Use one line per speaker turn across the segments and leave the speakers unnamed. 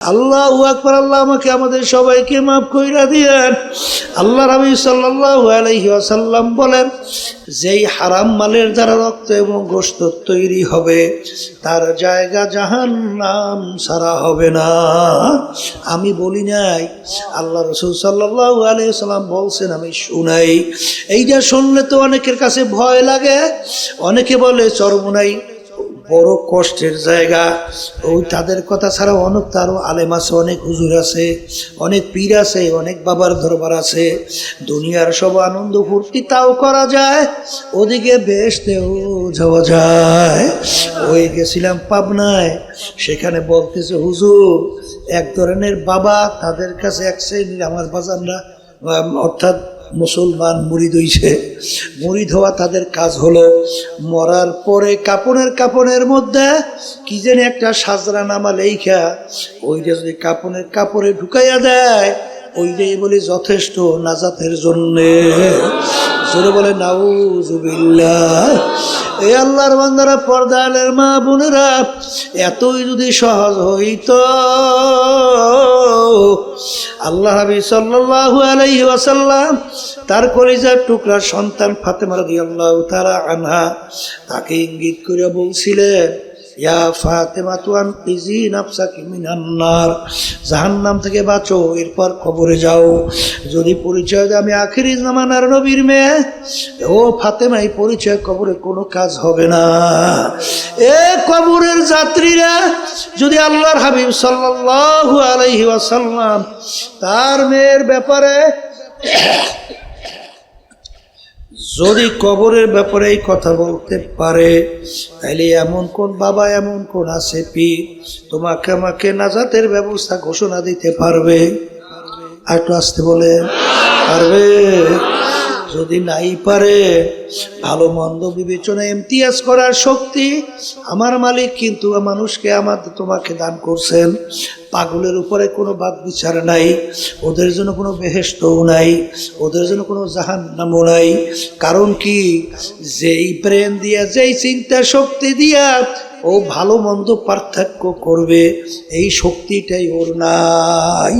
আল্লাহু আকবার। আল্লাহ আমাকে আমাদের সবাইকে মাফ কইরা দিয়েন। আল্লাহ নবী সাল্লাল্লাহু আলাইহি ওয়াসাল্লাম বলেন, যেই হারাম মালের দ্বারা রক্ত এবং গোশত তৈরি হবে তার জায়গা জাহান্নাম ছাড়া হবে না। আমি বলি নাই, আল্লাহ রাসূল সাল্লাল্লাহু আলাইহি ওয়াসাল্লাম বলছেন, আমি শুনাই। এইটা শুনলে তো অনেকের কাছে ভয় লাগে, অনেকে বলে চরমোনাই বড় কষ্টের জায়গা। ওই তাদের কথা ছাড়া অনেক তারও আলেম আছে, অনেক হুজুর আছে, অনেক পীর আছে, অনেক বাবার দরবার আছে। দুনিয়ার সব আনন্দ ফুর্তি তাও করা যায়, ওদিকে বেহেশতেও যাওয়া যায়। ওই গেছিলাম পাবনায়, সেখানে বলতেছে হুজুর এক ধরনের বাবা, তাদের কাছে এক শ্রেণীর আমার বাজানরা অর্থাৎ মুসলমান মুরিদ হইছে। মুরিদ হওয়া তাদের কাজ হলো মরার পরে কাপড়ের মধ্যে কি জানি একটা সাজরা নামা লেখা, ওইটা যদি কাপড়ে ঢুকাইয়া দেয়, ওইটাই বলে যথেষ্ট নাজাতের জন্যে। জোরে বলে নাউজুবিল্লাহ। এই আল্লাহর বান্দারা, পর্দালের মা বোনেরা, এতই যদি সহজ হইত, আল্লাহ নবী সাল্লাল্লাহু আলাইহি ওয়াসাল্লাম তার কলিজার টুকরা সন্তান ফাতেমা রাদিয়াল্লাহু তাআলা আনহা তাকে ইঙ্গিত করে বলছিলেন, ইয়া ফাতেমা আনকিজি নাফসাকি মিনান নার, জাহান্নাম থেকে বাঁচো, এরপর কবরে যাও। যদি পরিচয় দেয় আমি আখিরি জামানার নবীর মেয়ে, ও ফাতেমা, এই পরিচয় কবরে কোনো কাজ হবে না। এ কবরের যাত্রীরা, যদি আল্লাহর হাবিব সাল্লাল্লাহু আলাইহি ওয়াসাল্লাম তার মেয়ের ব্যাপারে, যদি কবরের ব্যাপারে এই কথা বলতে পারে, তাহলে এমন কোন বাবা, এমন কোন আছে পীর তোমাকে আমাকে নাজাতের ব্যবস্থা ঘোষণা দিতে পারবে? আর একটু আসতে বলে, পারবে? যদি নাই পারে, ভালো মন্দ বিবেচনা ইমতিয়াজ করার শক্তি আমার মালিক কিন্তু মানুষকে তোমাকে দান করছেন। পাগলের উপরে কোনো বাদ বিচার নাই, ওদের জন্য কোনো বেহেশতও নাই, ওদের জন্য কোনো জাহান্নামও নাই। কারণ কি, যেই প্রেম দিয়া, যেই চিন্তা শক্তি দিয়া ও ভালো মন্দ পার্থক্য করবে, এই শক্তিটাই ওর নাই,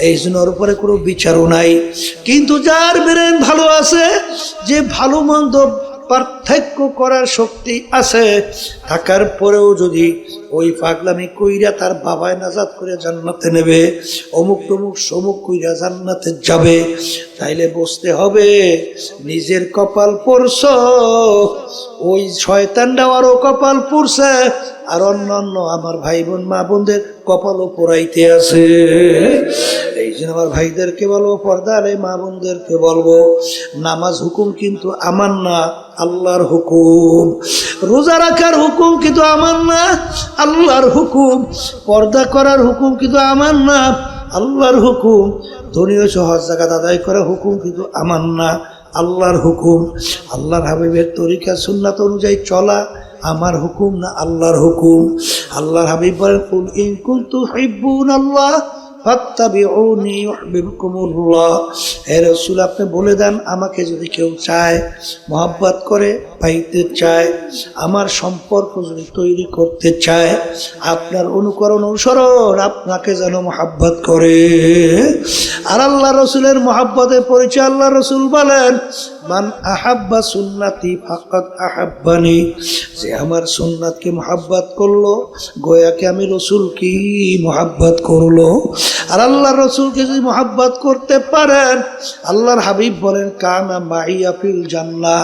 এই জন্য ওর উপরে কোনো বিচারও নাই। কিন্তু যার ব্রেন ভালো আছে, যে ভালো মন্দ পার্থক্য করার শক্তি আছে, থাকার পরেও যদি ওই পাগলামি কইরা তার বাবায় নাজাত করে জান্নাতে নেবে, অমুক তমুক সমুক কইরা জান্নাতে যাবে, তাইলে বুঝতে হবে নিজের কপাল পড়ছ, ওই শয়তানটা আরও কপাল পড়ছে, আর অন্যান্য আমার ভাই বোন মা বোনদের কপালও পোড়াইতে আছে। এই জন্য আমার ভাইদেরকে বলবো, পর্দারে মা বোনদেরকে বলবো, নামাজ হুকুম কিন্তু আমার না, আল্লাহর হুকুম। রোজা রাখার হুকুম কিন্তু আমার না, আল্লাহর হুকুম। পর্দা করার হুকুম কিন্তু আমার না, আল্লাহর হুকুম। ধনীয় সহজ জাকাত আদায় করার হুকুম কিন্তু আমার না, আল্লাহর হুকুম। আল্লাহর হাবিবের তরিকা সুন্নাত অনুযায়ী চলা আমার হুকুম না, আল্লাহর হুকুম। আল্লাহর হাবিব বলেন, কুল ইন কুনতুম তুহিব্বুনাল্লাহ ফাত্তাবিউনি ইউহিব্বুকুমুল্লাহ। হে রাসূল, আপনি বলে দেন, আমাকে যদি কেউ চায়, মহব্বত করে পাইতে চায়, আমার সম্পর্ক যদি তৈরি করতে চায়, আপনার অনুসরণ আপনাকে যেন মহব্বত করে। আর আল্লাহ রসুলের মহব্বতের পরিচয় আল্লাহ রসুল বলেন, মান আহাব্বা সুন্নাতি ফাকাদ আহাব্বানি, যে আমার সুন্নাতকে মহব্বত করলো, গোয়াকে আমি রসুল কি মহব্বত করলো। আর আল্লাহ রসুলকে যদি মহব্বত করতে পারেন, আল্লাহর হাবিব বলেন, কানা মাইয়া ফিল জান্নাহ,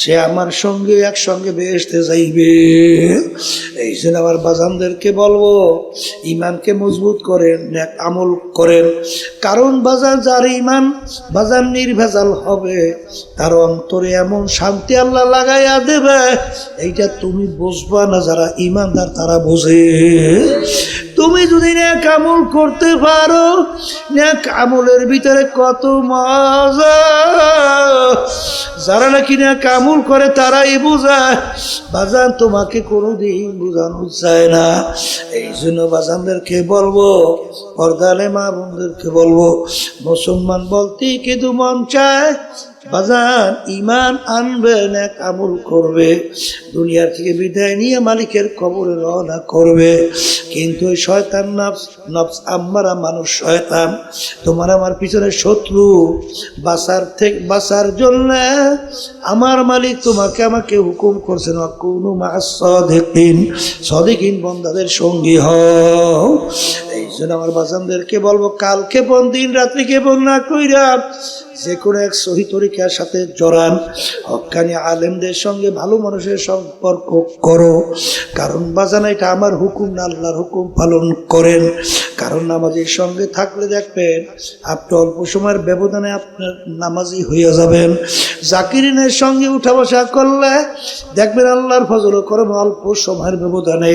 সে আমার সঙ্গে একসঙ্গে বেহেশতে যাইবে। এই জন্য আমার বাজানদেরকে বলবো, ইমানকে মজবুত করেন, নেক আমল করেন। কারণ বাজার, যার ইমান বাজার নির্ভেজাল হবে, তার অন্তরে এমন শান্তি আল্লাহ লাগাইয়া দেবে, এইটা তুমি বুঝবা না, যারা ইমানদার তারা বোঝে। তুমি যদি নেক আমল করতে পারো, নেক আমলের ভিতরে কত মজা, যারা নাকি নেক আমল করে তারাই বোঝায়। বাজান, তোমাকে কোনোদিন বোঝানো যায় না। এই জন্য বাজানদেরকে বলবো, পর্দালে মা বোনদেরকে বলবো, মুসলমান বলতে কিন্তু মন চায়, বাজান ইমান আনবে, নেক আমল করবে, দুনিয়া থেকে বিদায় নিয়ে মালিকের কবরে রওনা করবে। কিন্তু ওই শয়তান নফস, নফস আম্মারা মানুষ শয়তান তোমার আমার পিছনে শত্রু। বাঁচার জন্য আমার মালিক তোমাকে আমাকে হুকুম করছেন, ওয়াকুনু মা'আস সাদিকিন, সাদিকিন বান্দাদের সঙ্গী হও। এই জন্য আমার বাজানদেরকে বলবো, কালকে বন দিন রাত্রিকে বন না কইরা যে কোনো এক সহি তরিকার সাথে জড়ান, হক্কানি আলেমদের সঙ্গে ভালো মানুষের সম্পর্ক করো। কারণ বাজান এটা আমার হুকুম না, আল্লাহর হুকুম পালন করেন। কারণ নামাজের সঙ্গে থাকলে দেখবেন আপনি অল্প সময়ের ব্যবধানে আপনার নামাজি হয়ে যাবেন। জাকিরিনের সঙ্গে উঠা বসা করলে দেখবেন আল্লাহর ফজল করম অল্প সময়ের ব্যবধানে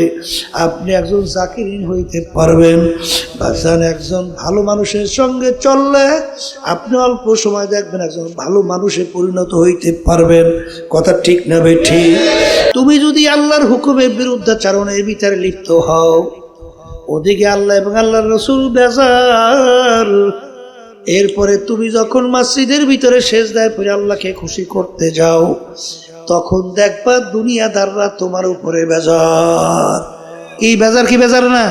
আপনি একজন জাকিরিন হইতে পারবেন। বাজান একজন ভালো মানুষের সঙ্গে চললে আপনি অল্প সময় দেখবেন একজন ভালো মানুষে পরিণত হইতে পারবেন। কথা ঠিক না বেঠিক? তুমি যদি আল্লাহর হুকুমের বিরুদ্ধাচারণের ভিতরে লিপ্ত হও, ওদিকে আল্লাহ এবং আল্লাহর রাসূল বেজার, এরপরে তুমি যখন মসজিদের ভিতরে সেজদায় পড়ে আল্লাহকে খুশি করতে যাও, তখন দেখবা দুনিয়াদাররা তোমার উপরে বেজার। কি বেজার, কি বেজার না?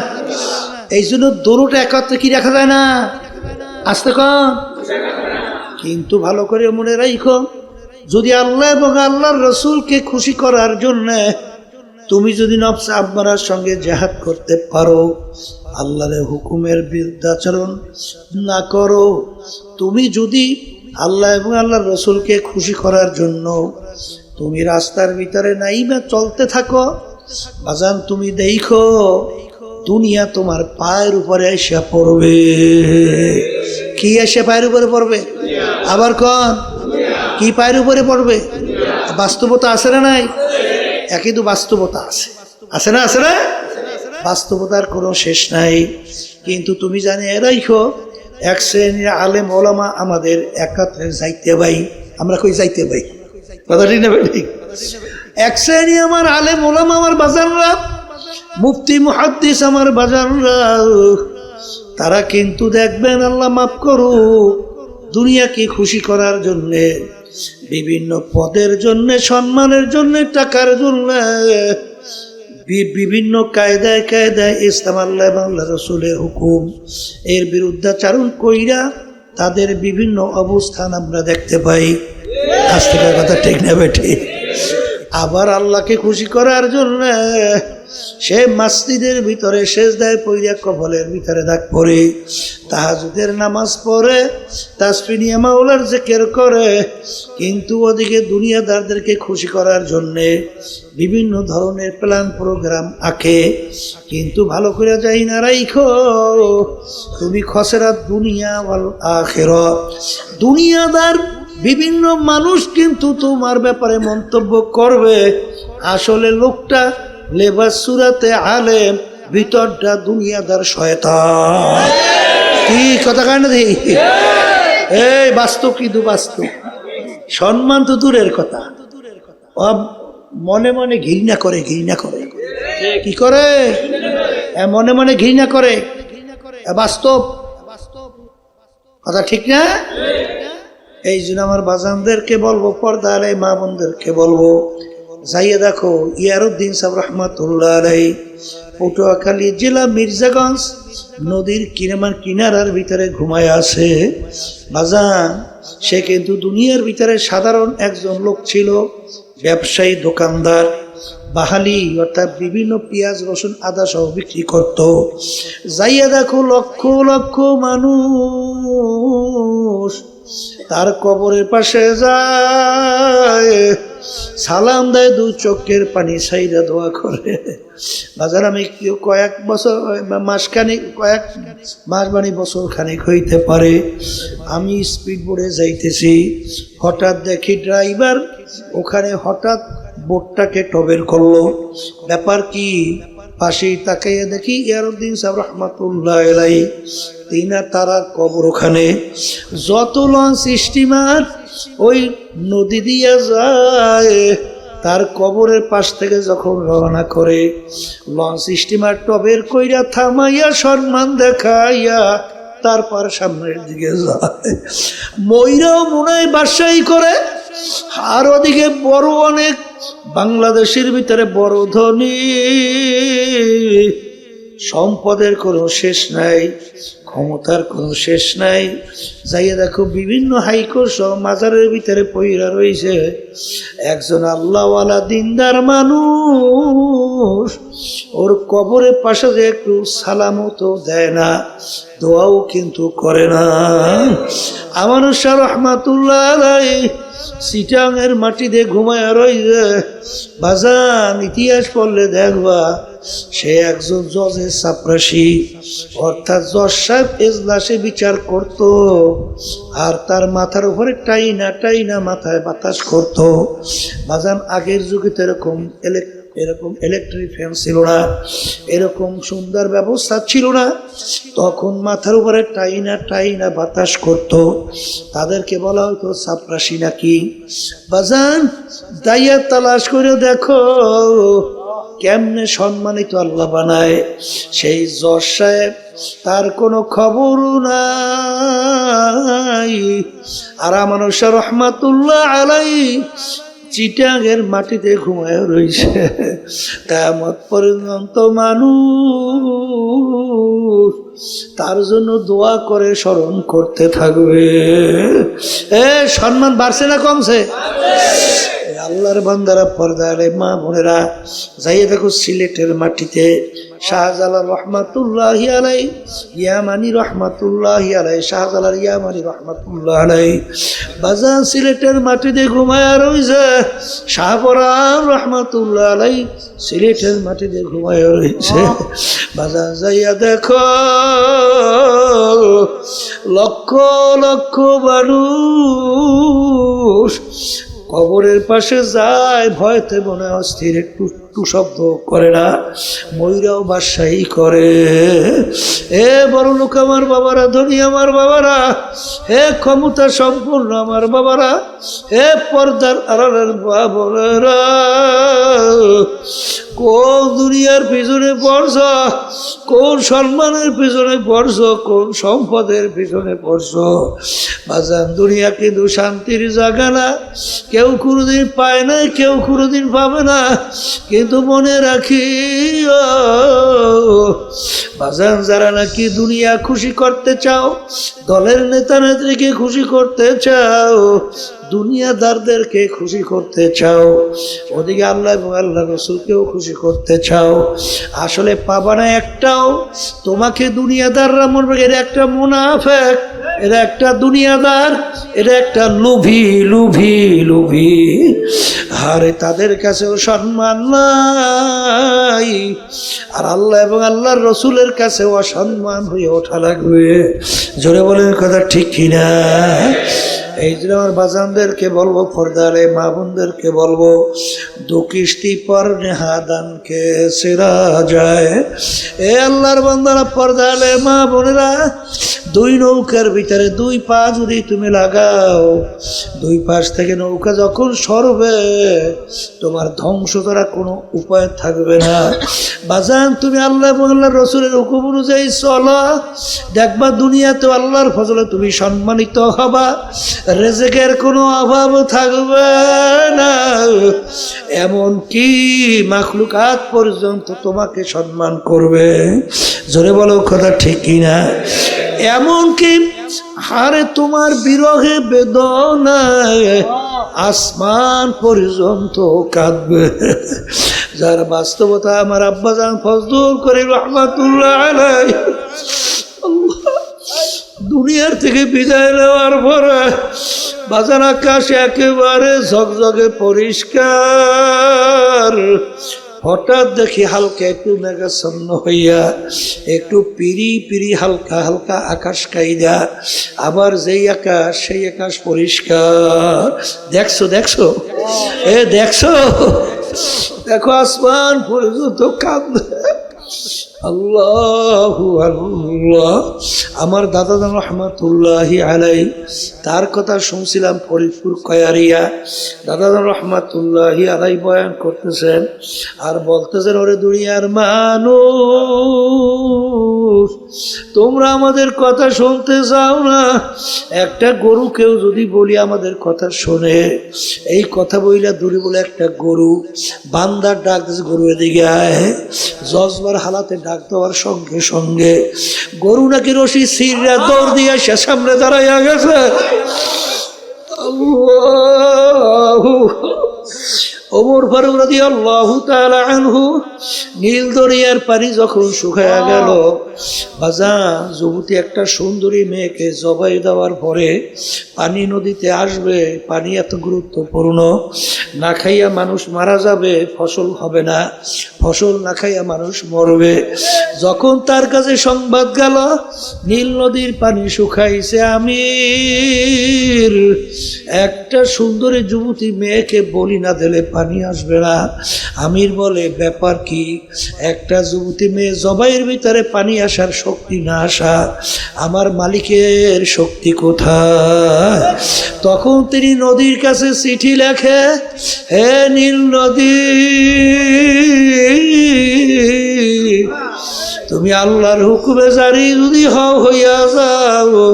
এই জন্য দোনোটা একত্রে কি রাখা যায় না, আসতে কন। কিন্তু ভালো করে মনে রাখো, যদি আল্লাহ এবং আল্লাহর রাসূলকে খুশি করার জন্য তুমি যদি নফস আম্মারার সঙ্গে জিহাদ করতে পারো, আল্লাহর হুকুমের বিরুদ্ধাচরণ না করো, তুমি যদি আল্লাহ এবং আল্লাহর রাসূলকে খুশি করার জন্য তুমি রাস্তার ভিতরে নাইবা চলতে থাকো, বাজান তুমি দেখো দুনিয়া তোমার পায়ের উপরে এসে পড়বে। কি এসে পায়ের উপরে পড়বে? আবার কোন কি পায়ের উপরে পড়বে? বাস্তবতা আছে না নাই? একই তো বাস্তবতা আছে, আছে না? আছে না? বাস্তবতার কোনো শেষ নাই। কিন্তু তুমি জানি রাখো, এক শ্রেণীর আলেম ওলামা আমাদের একত্রে যাইতে ভাই, আমরা কই যাইতে ভাই, কথা ঠিক না ঠিক? এক শ্রেণী আমার আলেম ওলামা আমার বাজানরা, মুফতি মুহাদ্দিস আমার বাজানরা, তারা কিন্তু দেখবেন আল্লাহ মাফ করুক, দুনিয়াকে খুশি করার জন্যে, বিভিন্ন পদের জন্য, সম্মানের জন্য, টাকার জন্য বিভিন্ন কায়দায় কায়দায় ইসলাম আল্লাহ এবং আল্লাহ রাসূলের হুকুম এর বিরুদ্ধাচারণ কইরা তাদের বিভিন্ন অবস্থান আমরা দেখতে পাই। আজকে কথা ঠিক না বেঠি? আবার আল্লাহকে খুশি করার জন্য সে মসজিদের ভিতরে সেজদায় পইরা কবলের ভিতরে দাগ পড়ে, তাহাজ্জুদের নামাজ পড়ে, তাসবিহ নিয়ে মাওলার জিকির করে, কিন্তু ওদিকে দুনিয়াদারদেরকে খুশি করার জন্য বিভিন্ন ধরনের প্ল্যান প্রোগ্রাম আঁকে। কিন্তু ভালো করে যাই না রাইখো, তুমি খসরাত দুনিয়া ওয়াল আখিরাত। দুনিয়াদার বিভিন্ন মানুষ কিন্তু তোমার ব্যাপারে মন্তব্য করবে, আসলে লোকটা লেবাস সুরাতে আলেম, ভিতরটা দুনিয়াদার শয়তান। কি কথা কয় না দেখি? এই বাস্তব, কিন্তু বাস্তব। সম্মান তো দূরের কথা, মনে মনে ঘৃণা করে, ঘৃণা করে। কি করে? মনে মনে ঘৃণা করে। বাস্তব কথা ঠিক না? এই জন্য আমার বাজানদেরকে বলবো, পর্দার এই মা বোনদেরকে বলবো, যাইয়ে দেখো ইয়ারউদ্দিন সাহেব রহমাতুল্লাহ আলাইহি পটুয়াখালী জেলা মির্জাগঞ্জ নদীর কিনারার ভিতরে ঘুমায় আছে। বাজান সে কিন্তু দুনিয়ার ভিতরে সাধারণ একজন লোক ছিল, ব্যবসায়ী, দোকানদার, বাহালি, অর্থাৎ বিভিন্ন পেঁয়াজ রসুন আদা সহ বিক্রি করত। যাইয়া দেখো লক্ষ লক্ষ মানুষ তার কবরের পাশে যায়, সালাম দেয়, দু চোখের পানি ছাইরা দোয়া করে। বাজার আমি কয়েক বছর মাসখানিক, কয়েক মাস মানে বছর খানিক হইতে পারে, আমি স্পিড বোর্ডে যাইতেছি, হঠাৎ দেখি ড্রাইভার ওখানে হঠাৎ বোটটাকে টবের করলো। ব্যাপার কি? পাশেই তাকাইয়া দেখি ইয়ারউদ্দিন সাহেব রহমাতুল্লাহ আলাইহি তারা কবর ওখানে। যত লঞ্চ স্টিমার ওই নদী দিয়া যায়, তার কবরের পাশ থেকে যখন রওনা করে, লঞ্চ স্টিমার টবের কইরা থামাইয়া সম্মান দেখাইয়া তারপর সামনের দিকে যায়। ময়রাও মনে হয় বাসাই করে। আর ওদিকে বড় অনেক বাংলাদেশের ভিতরে বড় ধনী, সম্পদের কোনো শেষ নাই, ক্ষমতার কোনো শেষ নাই। যাইয়া দেখো বিভিন্ন হাইকোর্ট সহ মাজারের ভিতরে পইরা রয়েছে। একজন আল্লাহওয়ালা দিনদার মানুষ ওর কবরের পাশে যে একটু সালামও তো দেয় না, দোয়াও কিন্তু করে না। আমানু শাহ রহমাতুল্লাহ আলাইহি চিটাঙের মাটিতে ঘুমায় রইছে। বাজান ইতিহাস পড়লে দেখবা সে একজন জজের চাপরাশি, অর্থাৎ জজ সাহেব এজলাসে বিচার করত আর তার মাথার উপরে টাইনা মাথায় বাতাস করত। বাজান আগের যুগে তো এরকম ইলেকট্রিক ফ্যান ছিল না, এরকম সুন্দর ব্যবস্থা ছিল না। তখন মাথার উপরে টাইনা বাতাস করত, তাদেরকে বলা হতো চাপরাশি নাকি। বাজান দাইয়া তালাশ করে দেখো কেমনে সম্মানিত আল্লাহ বানায়। সেই জজ সাহেব তার কোনো খবর নাই। আর আমানু শাহ রহমাতুল্লাহ আলাইহি চিটাঙের মাটিতে ঘুমায় রয়েছে। কিয়ামত পর্যন্ত মানুষ তার জন্য দোয়া করে স্মরণ করতে থাকবে। সম্মান বাড়ছে না কমছে? আল্লাহর বান্দারা, পর্দারে মা বোনেরা, যাইয়ে দেখো সিলেটের মাটিতে শাহজালাল রহমাতুল্লাহি আলাইহি, ইয়ামানি রহমাতুল্লাহি আলাইহি, শাহজালাল ইয়ামানি রহমাতুল্লাহ আলাইহি বাজান সিলেটের মাটিতে ঘুমায়া রইছে। শাহপরান রহমাতুল্লাহ আলাইহি সিলেটের মাটিতে ঘুমায়া রইছে। বাজান যাইয়া দেখো লক্ষ লক্ষ মানুষ কবরের পাশে যায়, ভয়তে মনে অস্থির, একটু শব্দ করে না, ময়ূরাও বাদশাহী করে। হে বড় লোক আমার বাবারা, ধনী আমার বাবারা, হে ক্ষমতা সম্পূর্ণ আমার বাবারা, হে পর্দার আড়ালের বাবারা, কোন দুনিয়ার পিছনে পড়ছ, কোন সম্মানের পিছনে পড়ছ, কোন সম্পদের পিছনে পড়ছ। বাজান দুনিয়া কিন্তু শান্তির জায়গা না, কেউ কোনোদিন পায় না, কেউ কোনোদিন পাবে না। কিন্তু মনে রাখি বাজান, যারা নাকি দুনিয়া খুশি করতে চাও, দলের নেতা নেত্রীকে খুশি করতে চাও, দুনিয়াদারদেরকে খুশি করতে চাও, ওদিকে আল্লাহ এবং আল্লাহ রসুলকেও খুশি করতে চাও, আসলে পাবা না একটাও। তোমাকে দুনিয়াদাররা মনে রাখে এরা একটা মুনাফেক, এরা একটা দুনিয়াদার, এরা একটা লোভী। আরে তাদের কাছেও সম্মান নাই, আর আল্লাহ এবং আল্লাহর রসুলের কাছেও অসম্মান হয়ে ওঠা লাগবে। জোরে বলেন কথা ঠিক কিনা? এই জন্য আমার বাজানদেরকে বলবো, পর্দারে মা বোনদেরকে বলবো, দু কিস্তি পর নেহাদানকে সেরা যায়। এ আল্লাহর বান্দারা, পর্দারে মা বোনেরা, দুই নৌকার ভিতরে দুই পা যদি তুমি লাগাও, দুই পাশ থেকে নৌকা যখন সরবে, তোমার ধ্বংস করার কোনো উপায় থাকবে না। বাজান তুমি আল্লাহ এবং আল্লাহর রসুলের হুকুম অনুযায়ী চলো, দেখবা দুনিয়াতে আল্লাহর ফজলে তুমি সম্মানিত হবা, রিজিকের কোনো অভাব থাকবে না, এমন কি মাখলুকাত পর্যন্ত তোমাকে সম্মান করবে। জোরে বলো কথা ঠিক কিনা? এমনকি হারে তোমার বিরহে বেদনায় আসমান পর্যন্ত কাঁদবে। যার বাস্তবতা আমার আব্বাজান ফজলুল করিম রহমাতুল্লাহ আলাইহি দুনিয়ার থেকে বিদায় নেওয়ার পরে বাজার আকাশ একেবারে ঝকঝকে পরিষ্কার। হঠাৎ দেখি হালকা একটু মেঘাচ্ছন্ন হইয়া একটু পিরি হালকা হালকা আকাশ কাইদা, আবার যেই আকাশ সেই আকাশ পরিষ্কার। দেখছো দেখো আসমান পর্যন্ত কাঁদবে। আল্লাহু আল্লাহ। আমার দাদা রহমাতুল্লাহি আলাইহি তার কথা শুনছিলাম ফরিদপুর কয়ারিয়া। দাদা রহমাতুল্লাহি আলাইহি বয়ান করতেছেন আর বলতেছেন, ওরে দুনিয়ার মানুষ, তোমরা আমাদের কথা শুনতে চাও না? একটা গরুকেও যদি বলি আমাদের কথা শোনে, এই কথা বইলা দূরে বলে একটা গরু বান্দার ডাক দিয়েছে, গরু এদিকে আয়। জজবার হালাতে ডাক দেওয়ার সঙ্গে সঙ্গে গরু নাকি রশি ছিঁড়া দৌড় দিয়ে সে সামনে দাঁড়াইয়া গেছে। ওমর ফারুক রাদিয়াল্লাহু তাআলা আনহু নীল দরিয়ার পানি যখন শুকায়া গেল, বাজান যুবতী একটা সুন্দরী মেয়েকে জবাই দেওয়ার পরে পানি নদীতে আসবে, পানি এত গুরুত্বপূর্ণ, না খাইয়া মানুষ মারা যাবে, ফসল হবে না, ফসল না খাইয়া মানুষ মরবে। যখন তার কাছে সংবাদ গেল নীল নদীর পানি শুকাইছে, আমির একটা সুন্দরী যুবতী মেয়েকে বলি না দিলে পানি আসবে না। আমির বলে, ব্যাপার কি? একটা যুবতী মেয়ে জবাইয়ের ভিতরে পানি আসার শক্তি না আসা, আমার মালিকের শক্তি কোথায়? তখন তিনি নদীর কাছে চিঠি লেখে, হে নীল নদী, তুমি আল্লাহর হুকুমে জারি যদি হও হইয়া যাও,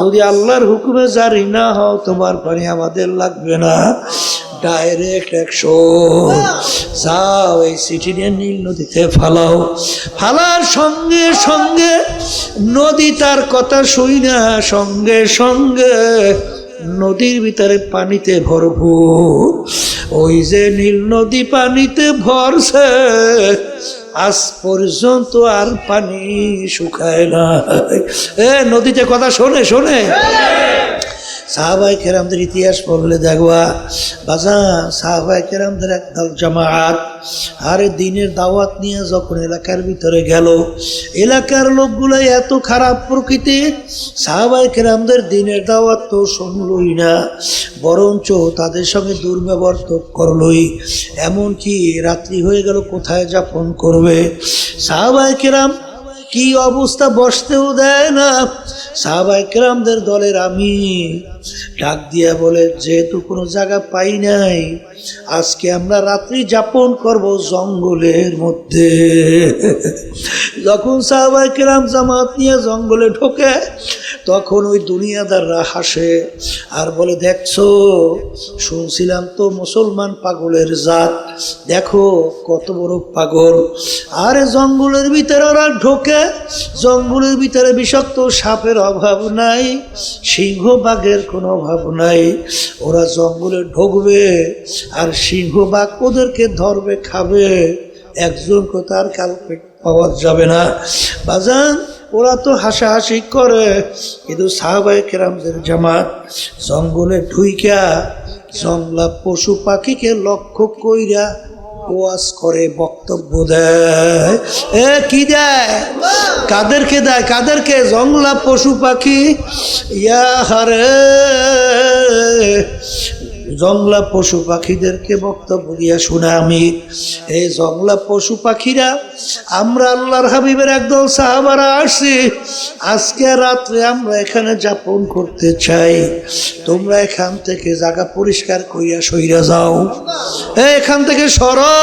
যদি আল্লাহর হুকুমে জারি না হও তোমার পানি আমাদের লাগবে না, ডাইরেক্ট 100 যাও, এই চিঠি নিয়ে নীল নদীতে ফালাও। ফালার সঙ্গে সঙ্গে নদী তার কথা শুই না, সঙ্গে সঙ্গে নদীর ভিতরে পানিতে ভরপুর। ওই যে নীল নদী পানিতে ভরছে, আজ পর্যন্ত আর পানি শুকায় না। নদীতে কথা শোনে শোনে। সাহাবায়ে কেরামদের ইতিহাস পড়লে দেখবা বাজান, সাহাবায়ে কেরামদের একদল জামাত আরে দিনের দাওয়াত নিয়ে যখন এলাকার ভিতরে গেল, এলাকার লোকগুলো এত খারাপ প্রকৃতি, সাহাবায়ে কেরামদের দিনের দাওয়াত তো শুনলই না, বরঞ্চ তাদের সঙ্গে দুর্ব্যবহার তো করলই। এমনকি রাত্রি হয়ে গেল, কোথায় যাপন করবে? সাহাবায়ে কেরাম কি অবস্থা, বসতেও দেয় না। সাহাবায়ে কেরামদের দলের আমি ডাক দিয়া বলে, যেহেতু কোনো জায়গা পাই নাই, আজকে আমরা রাত্রি যাপন করব জঙ্গলের মধ্যে। যখন সাহাবায়ে কেরাম জামাত নিয়ে জঙ্গলে ঢোকে, তখন ওই দুনিয়াদাররা হাসে আর বলে, দেখছো, শুনছিলাম তো মুসলমান পাগলের জাত, দেখো কত বড় পাগল। আরে জঙ্গলের ভিতরে ওরা ঢোকে, জঙ্গলের ভিতরে বিষাক্ত সাপের অভাব নাই, সিংহ বাঘের কোনো অভাব নাই। ওরা জঙ্গলে ঢুকবে আর সিংহ বাঘ ওদেরকে ধরবে, খাবে, একজনকে তার কালকে পাওয়া যাবে না। বাজান ওরা তো হাসাহাসি করে, কিন্তু সাহাবায়ে কেরামদের জামাত জঙ্গলে ঢুইকা জংলা পশু পাখিকে লক্ষ্য কইরা ওয়াজ করে, বক্তব্য দেয়। কি দেয়? কাদেরকে দেয়? কাদেরকে? জংলা পশু পাখি। ইয়া হারে, জংলা পশু পাখিদেরকে বক্তব্য দিয়া শুনে আমি। এই জংলা পশু পাখিরা, আমরা আল্লাহর হাবিবের একদল সাহাবারা আসছি, আজকে রাত্রে আমরা এখানে যাপন করতে চাই, তোমরা এখান থেকে জায়গা পরিষ্কার করিয়া সইরা যাও, এখান থেকে সরো।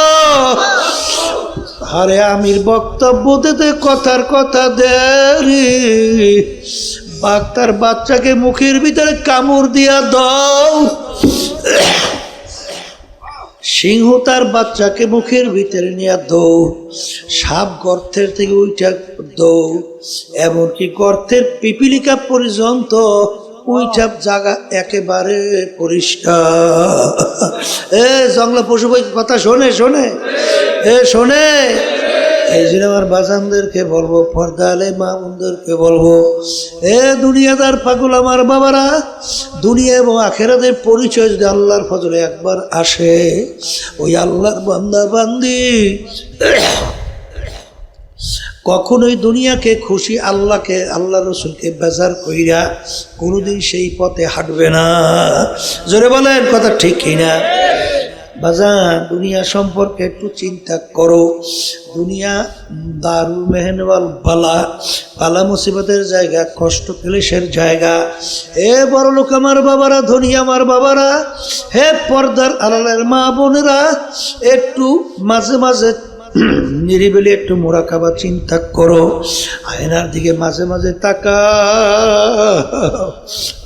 আরে আমির বক্তব্য দিতে কথার কথা দেরি, বাঘ তার বাচ্চাকে মুখের ভিতরে কামড় দিয়া দাও, সিংহ তার বাচ্চাকে মুখের ভিতরে নিয়ে দৌড়, সাপ গর্তের থেকে উইটা দৌড়, এমনকি গর্তের পিপিলিকা পর্যন্ত ওইসব জায়গা একেবারে পরিষ্কার। জংলা পশু পাখি কথা শোনে শোনে শোনে। এই জন্য আমার বাজানদেরকে বলবো, পর্দা আলে মা বোনদেরকে বলবো, দুনিয়াদার পাগল আমার বাবারা, দুনিয়া এবং আখেরাতের পরিচয় যদি আল্লাহর ফজলে একবার আসে, ওই আল্লাহর বান্দা বান্দি কখনোই দুনিয়াকে খুশি, আল্লাহকে, আল্লাহ রসুলকে বেজার কইরা কোনোদিন সেই পথে হাঁটবে না। জোরে বলেন, কথা ঠিক কিনা? বাজান দুনিয়া সম্পর্কে একটু চিন্তা করো। দুনিয়া দারুল মেহনওয়াল বালা, বালা মুসিবতের জায়গা, কষ্ট ক্লেশের জায়গা। হে বড় লোক আমার বাবারা, ধনী আমার বাবারা, হে পর্দার আড়ালের মা বোনেরা, একটু মাঝে মাঝে নিরিবিলি একটু মোরাকাবা চিন্তা করো, আয়নার দিকে মাঝে মাঝে তাকা।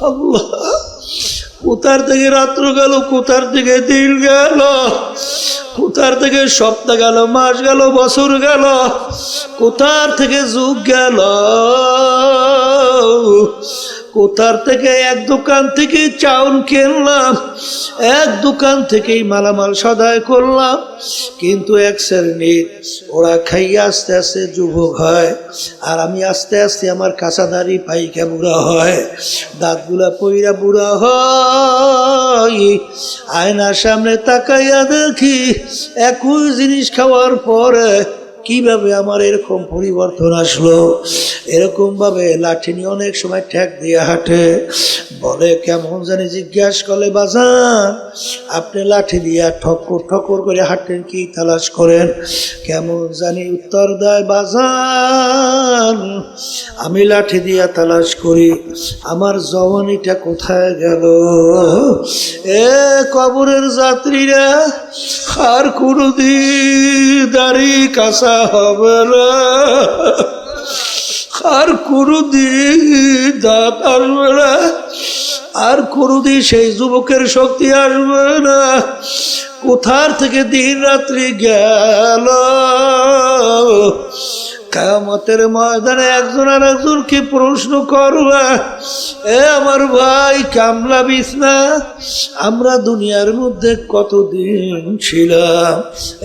আল্লাহ, কোথার থেকে রাত্র গেল, কোথার থেকে দিন গেল, কোথার থেকে সপ্তাহ গেল, মাস গেল, বছর গেল, কোথার থেকে যুগ গেল, কোথার থেকে এক দোকান থেকে চাউল কিনলাম, এক দোকান থেকেই মালামাল সদাই করলাম, কিন্তু এক শ্রেণীর ওরা খাইয়ে আস্তে আস্তে যুবক হয়, আর আমি আস্তে আস্তে আমার কাঁচা দাড়ি পাইকা বুড়া হয়, দাঁতগুলা পইরা বুড়া হয়। আয়নার সামনে তাকাইয়া দেখি একই জিনিস খাওয়ার পরে কিভাবে আমার এরকম পরিবর্তন আসলো। এরকম ভাবে লাঠি নিয়ে অনেক সময় ঠ্যাক দিয়ে হাঁটে, বলে কেমন জানি জিজ্ঞাসা করলে, বাজান আপনি লাঠি দিয়া ঠক্কর ঠক্কর করে হাঁটেন, কি তালাশ করেন? কেমন জানি উত্তর দেয়, বাজান আমি লাঠি দিয়া তালাশ করি আমার জওয়ানিটা কোথায় গেল। এ কবরের যাত্রীরা, আর কোনদিন দাড়ি কাঁচা হবে না, আর কোনদিন দাঁত আসবে না, আর কোনদিন সেই যুবকের শক্তি আসবে না। কোথার থেকে দিন রাত্রি গেল। কিয়ামতের ময়দানে একজন আর একজনকে প্রশ্ন করবে, এ আমার ভাই কামলা বিছনা, আমরা দুনিয়ার মধ্যে কতদিন ছিলাম?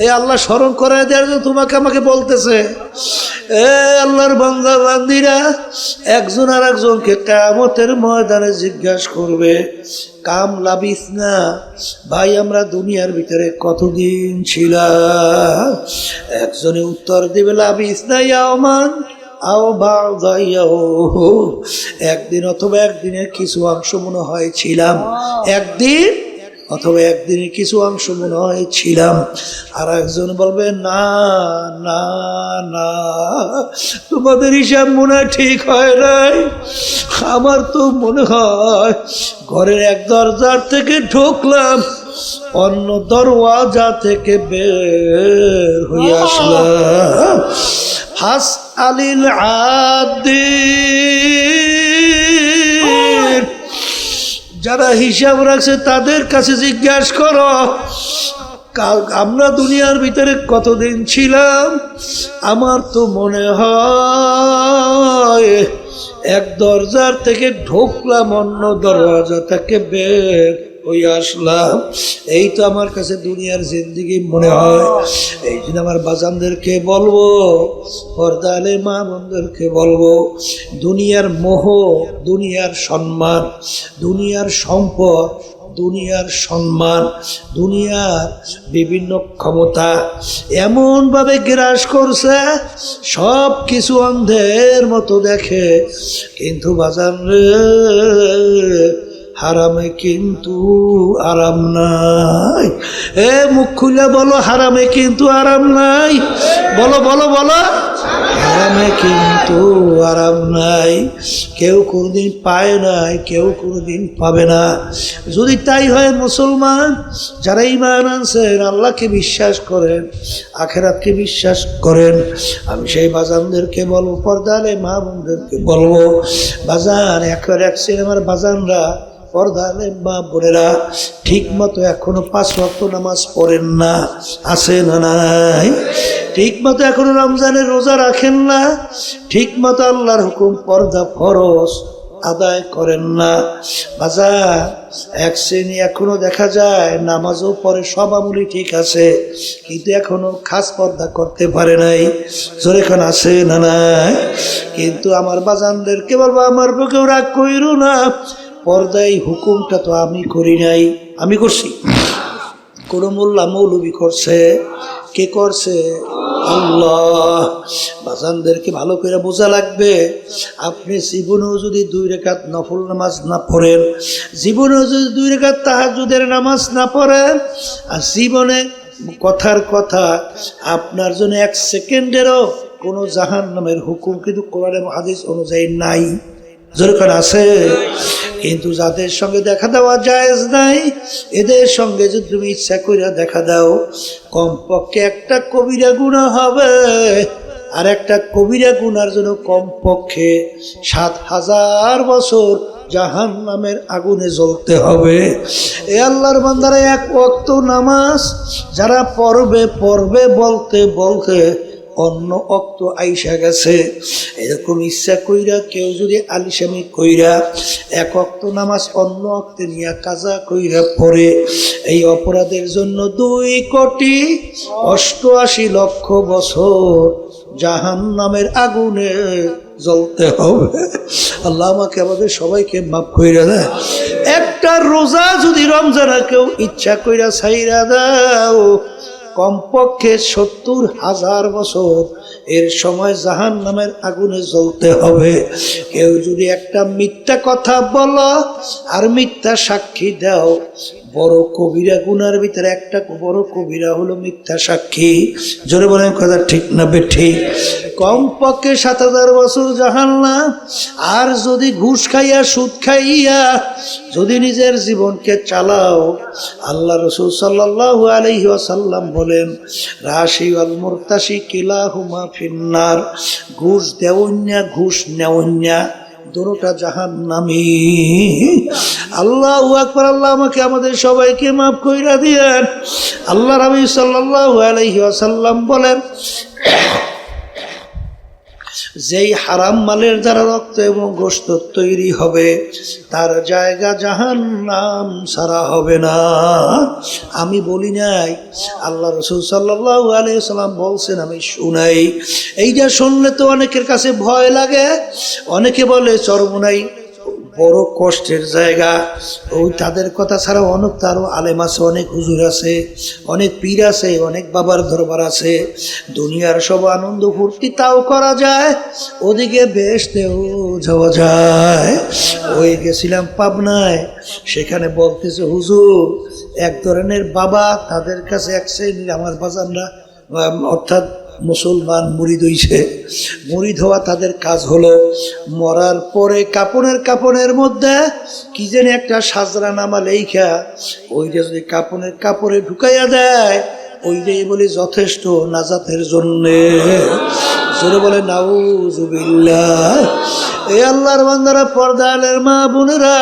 এই আল্লাহ স্মরণ করায় দেওয়ার জন্য তোমাকে আমাকে বলতেছে। এ আল্লাহর বান্দা বান্দিরা, একজন আর একজনকে কিয়ামতের ময়দানে জিজ্ঞাসা করবে, কামলা বিছনা, ভাই আমরা দুনিয়ার ভিতরে কতদিন ছিলাম? একজনে উত্তর দিবে, লাবিসনা ইয়াওমান আও বা'দা ইয়াওম, একদিন অথবা একদিনের কিছু অংশ মনে হয় ছিলাম, একদিন অথবা একদিনের কিছু অংশ মনে হয় ছিলাম। আর একজন বলবে, না না না, তোমাদের হিসাব মনে হয় ঠিক হয় নাই, আমার তো মনে হয় ঘরের এক দরজার থেকে ঢুকলাম, অন্য দরওয়াজা থেকে বের হয়ে আসলাম। হাস আলিল আদির, যারা হিসাব রাখছে তাদের কাছে জিজ্ঞাসা করো, আমরা দুনিয়ার ভিতরে কতদিন ছিলাম? আমার তো মনে হয় এক দরজার থেকে ঢুকলাম, অন্য দরজা থেকে বের হয়ে আসলাম, এই তো আমার কাছে দুনিয়ার জিন্দেগি মনে হয়। এই জন্য আমার বাজানদেরকে বলবো, পর্দালে মা বোনদেরকে বলবো, দুনিয়ার মোহ, দুনিয়ার সম্মান, দুনিয়ার সম্পদ, দুনিয়ার সম্মান, দুনিয়ার বিভিন্ন ক্ষমতা এমনভাবে গ্রাস করছে, সব কিছু অন্ধের মতো দেখে, কিন্তু বাজান রে, হারামে কিন্তু আরাম নাই। এ মুখ খুলে বলো, হারামে কিন্তু আরাম নাই। বলো বলো বলো, হারামে কিন্তু আরাম নাই। কেউ কোনোদিন পায় নাই, কেউ কোনোদিন পাবে না। যদি তাই হয় মুসলমান যারা ঈমান আনছেন, আল্লাহকে বিশ্বাস করেন, আখিরাতকে বিশ্বাস করেন, আমি সেই বাজানদেরকে বলবো, পর্দালে মা বোনদেরকে বলবো, বাজান একবার এক সিনেমার বাজানরা, পর্দালে মা বোনেরা ঠিক মতো এখনো 5 ওয়াক্ত নামাজ পড়েন না, আছে না নাই? ঠিক মতো এখনো রমজানের রোজা রাখেন না, ঠিক মতো আল্লাহর হুকুম পর্দা ফরজ আদায় করেন না। বাজার এক শ্রেণী এখনো দেখা যায় নামাজও পড়ে, সব আমলই ঠিক আছে, কিন্তু এখনো খাস পর্দা করতে পারে নাই। জোরেখান আছে না নাই? কিন্তু আমার বাজানদেরকে বলবো, আমার বুকেও রাগ কইরো না, পর্দায় হুকুমটা তো আমি করি নাই, আমি করছি। কোন মোল্লা মৌলবি করছে? কে করছে? আল্লাহ বাজানদেরকে ভালো করে বোঝা লাগবে। আপনি জীবনেও যদি 2 রাকাত নফল নামাজ না পড়েন, জীবনেও যদি 2 রাকাত তাহাজ্জুদের নামাজ না পড়েন, আর জীবনে কথার কথা আপনার জন্য 1 সেকেন্ডেরও কোনো জাহান্নামের হুকুম কিন্তু কোরআন এবং হাদিস অনুযায়ী নাই। যেরকম আছে, কিন্তু যাদের সঙ্গে দেখা দেওয়া জায়েজ নাই, এদের সঙ্গে যদি তুমি ইচ্ছা কইরা দেখা দাও, কমপক্ষে একটা কবিরা গুনাহ হবে, আর একটা কবিরা গুনার জন্য কমপক্ষে 7000 বছর জাহান্নামের আগুনে জ্বলতে হবে। এ আল্লাহর বান্দারা 1 ওয়াক্ত নামাজ যারা পড়বে বলতে বলতে অন্য অক্ত আইসা গেছে। এরকম ইচ্ছা কইরা কেউ যদি আলিশামি কইরা 1 ওয়াক্ত নামাজ অন্য অক্তে নিয়ে কাজা কইরা পড়ে, এই অপরাধের জন্য 2,88,00,000 বছর জাহান্নামের আগুনে জ্বলতে হবে। আল্লাহ আমাকে আমাদের সবাইকে মাফ কইরা দেয়। একটা রোজা যদি রমজানে কেউ ইচ্ছা কইরা ছাইরা দাও, কমপক্ষে 70,000 বছর এর সময় জাহান্নামের আগুনে জ্বলতে হবে। কেউ যদি একটা মিথ্যা কথা বলো আর মিথ্যা সাক্ষী দাও, বড় কবিরা গুনার ভিতরে একটা বড় কবিরা হলো মিথ্যা সাক্ষী। জোরে বলেন কথা ঠিক না বেঠিক? কমপক্ষে 7000 বছর জাহান্নাম। আর যদি ঘুষ খাইয়া সুদ খাইয়া যদি নিজের জীবনকে চালাও, আল্লাহ রাসূল সাল্লাল্লাহু আলাইহি ওয়াসাল্লাম বলেন, রাশি ওয়াল মুরতাশি কিলাহুমা ফিন্নার। ঘুষ দেওয়া ঘুষ নেওয়া দুটোটা জাহান্নামী। আল্লাহু আকবার। আল্লাহ আমাকে আমাদের সবাইকে মাফ কইরা দিয়েন। আল্লাহ রাসূল সাল্লাল্লাহু আলাইহি ওয়াসাল্লাম বলেন, যেই হারাম মালের দ্বারা রক্ত এবং গোশত তৈরি হবে, তার জায়গা জাহান্নাম ছাড়া হবে না। আমি বলি নাই, আল্লাহ রাসূল সাল্লাল্লাহু আলাইহি ওয়াসাল্লাম বলছেন, আমি শুনাই। এইটা শুনলে তো অনেকের কাছে ভয় লাগে। অনেকে বলে চরমোনাই বড় কষ্টের জায়গা। ওই তাদের কথা ছাড়া অনেক তারও আলেম আছে, অনেক হুজুর আছে, অনেক পীর আছে, অনেক বাবার দরবার আছে। দুনিয়ার সব আনন্দ ফুর্তি তাও করা যায়, ওদিকে বেহেশতেও যাওয়া যায়। ওই গেছিলাম পাবনায়, সেখানে বলতেছে হুজুর, এক ধরনের বাবা, তাদের কাছে এক শ্রেণীর আমার বাজানরা অর্থাৎ মুসলমান মুরিদ হইছে। মুরিদ হওয়া তাদের কাজ হলো মরার পরে কাপনের মধ্যে কি যেন একটা সাজরা নামা লেখা, ওইটা যদি কাপড়ে ঢুকাইয়া দেয়, ওইটাই বলি যথেষ্ট নাজাতের জন্যে। জোরে বলে নাউজুবিল্লাহ। এই আল্লাহর বান্দারা, পর্দালের মা বোনেরা,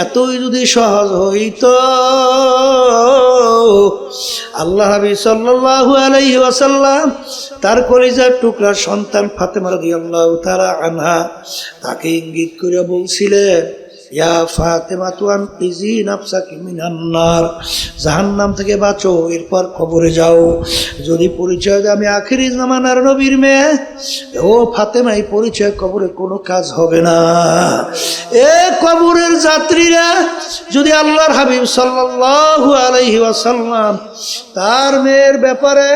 এতই যদি সহজ হইত, আল্লাহ নবী সাল্লাল্লাহু আলাইহি ওয়াসাল্লাম তার কলিজার টুকরা সন্তান ফাতেমা রাদিয়াল্লাহু তাআলা আনহা তাকে ইঙ্গিত করে বলছিলেন, ইয়া ফাতেমা তুআন ইজি নাফসাকি মিনান নার, জাহান্নাম থেকে বাঁচো, এরপর কবরে যাও। যদি পরিচয় দেয় আমি আখিরি জামানার নবীর মেয়ে, ও ফাতেমা, এই পরিচয় কবরে কোনো কাজ হবে না। এ কবরের যাত্রীরা, যদি আল্লাহর হাবিব সাল্লাল্লাহু আলাইহি ওয়াসাল্লাম তার মেয়ের ব্যাপারে,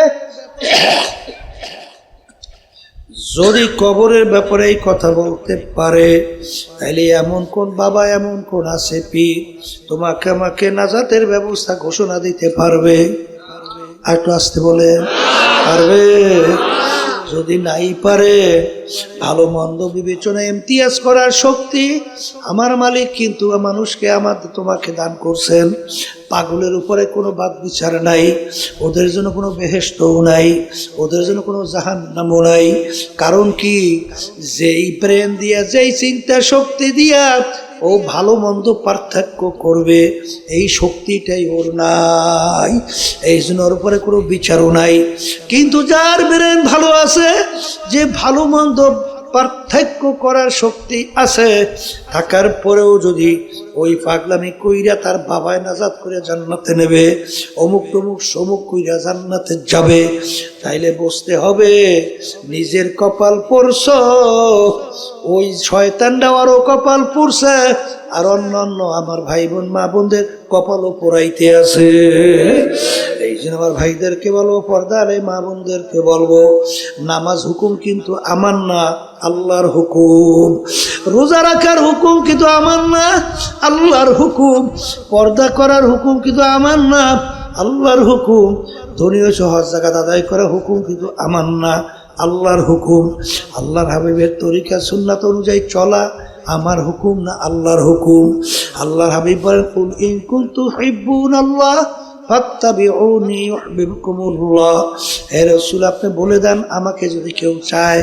যদি কবরের ব্যাপারে এই কথা বলতে পারে, তাহলে এমন কোন বাবা, এমন কোন আছে পীর তোমাকে আমাকে নাজাতের ব্যবস্থা ঘোষণা দিতে পারবে? আর একটু আসতে বলে পারবে? যদি নাই পারে, ভালো মন্দ বিবেচনা ইমতিয়াজ করার শক্তি আমার মালিক কিন্তু মানুষকে তোমাকে দান করছেন। পাগলের উপরে কোনো বাদ বিচার নাই, ওদের জন্য কোনো বেহেশতও নাই, ওদের জন্য কোনো জাহান্নামও নাই। কারণ কি, যেই ব্রেন দিয়া, যেই চিন্তা শক্তি দিয়া ও ভালো মন্দ পার্থক্য করবে, এই শক্তিটাই ওর নাই। এই জন্য ওর উপরে কোনো বিচারও নাই। কিন্তু যার ব্রেন ভালো আছে, যে ভালো মন্দ পার্থক্য করার শক্তি আছে, থাকার পরেও যদি ওই পাগলামি কইরা তার বাবায় নাজাত করে জান্নাতে নেবে, অমুক তমুক সমুক কইরা জান্নাতে যাবে, তাইলে বুঝতে হবে নিজের কপাল পড়ছ, ওই শয়তানটা আরও কপাল পড়ছে, আর অন্যান্য আমার ভাই বোন মা বোনদের কপালও পোড়াইতে আছে। এই জন্য আমার ভাইদেরকে বলবো, পর্দারে মা বোনদেরকে বলবো, নামাজ হুকুম কিন্তু আমার না, আল্লাহর হুকুম। রোজা রাখার হুকুম কিন্তু আমার না, আল্লাহর হুকুম। পর্দা করার হুকুম কিন্তু আমার না, আল্লাহর হুকুম। ধনীয় সহজ জাকাত আদায় করার হুকুম কিন্তু আমার না, আল্লাহর হুকুম। আল্লাহর হাবিবের তরিকা সুন্নাত অনুযায়ী চলা আমার হুকুম না, আল্লাহর হুকুম। আল্লাহর হাবিব বলেন, কুল ইন কুনতুম তুহিব্বুনাল্লাহ ফাত্তাবিউনি ইউহিব্বুকুমুল্লাহ। হে রাসূল, আপনি বলে দেন, আমাকে যদি কেউ চায়,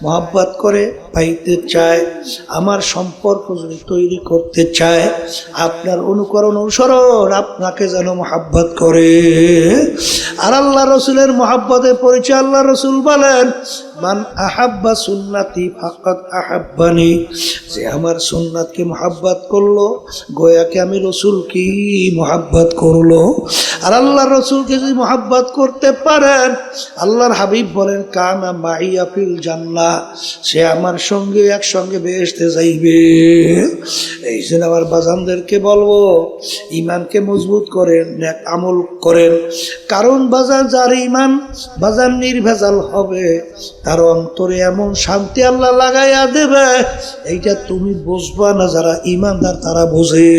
মহব্বত করে পাইতে চায়, আমার সম্পর্ক যদি তৈরি করতে চায়, আপনার অনুকরণ অনুসরণ আপনাকে যেন মহব্বত করে। আর আল্লাহ রসুলের মহব্বতের পরিচয় আল্লাহ রসুল বলেন, মান আহাব্বা সুন্নাতি ফাকাদ আহাব্বানি। যে আমার সুন্নাতকে মহব্বত করলো, গোয়াকে আমি রসুলকে মহব্বত করলো। আর আল্লাহ রসুলকে যদি মহব্বত করতে পারেন, আল্লাহর হাবিব বলেন, কানা মাইয়া ফিল জান্নাহ, সে আমার সঙ্গে একসঙ্গে বেহেশতে যাইবে। এই জন্য আমার বাজানদেরকে বলবো, ইমানকে মজবুত করেন, নেক আমল করেন। কারণ বাজার যার ইমান বাজার নির্ভেজাল হবে, তার অন্তরে এমন শান্তি আল্লাহ লাগাইয়া দেবে, এইটা তুমি বুঝবা না, যারা ইমানদার তারা বোঝে।